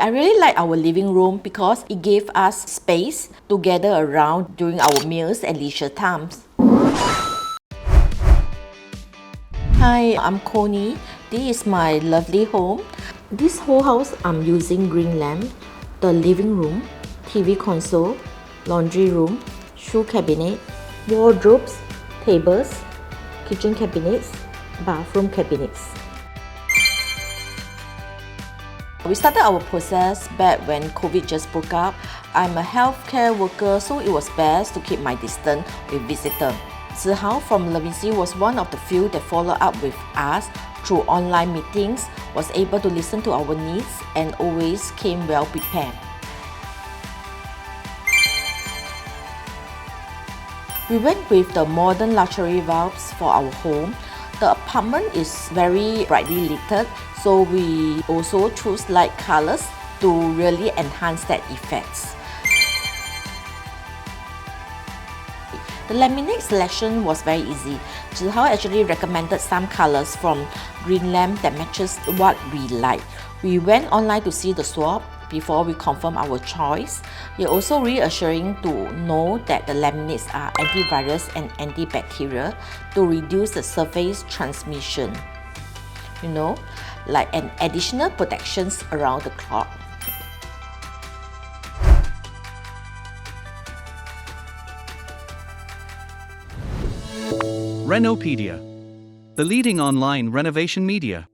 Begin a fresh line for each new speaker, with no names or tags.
I really like our living room because it gave us space to gather around during our meals and leisure times. Hi, I'm Connie. This is my lovely home. This whole house I'm using Greenlam, the living room, TV console, laundry room, shoe cabinet, wardrobes, tables, kitchen cabinets, bathroom cabinets. We started our process back when COVID just broke up. I'm a healthcare worker, so it was best to keep my distance with visitors. Zihao from Livinci was one of the few that followed up with us through online meetings, was able to listen to our needs, and always came well prepared. We went with the modern luxury vibes for our home. The apartment is very brightly lit, so we also choose light colors to really enhance that effects. The laminate selection was very easy. Zihao actually recommended some colors from Greenlam that matches what we like. We went online to see the swap before we confirm our choice. It's also reassuring to know that the laminates are antivirus and antibacterial to reduce the surface transmission. Like an additional protections around the clock.
Renopedia, the leading online renovation media.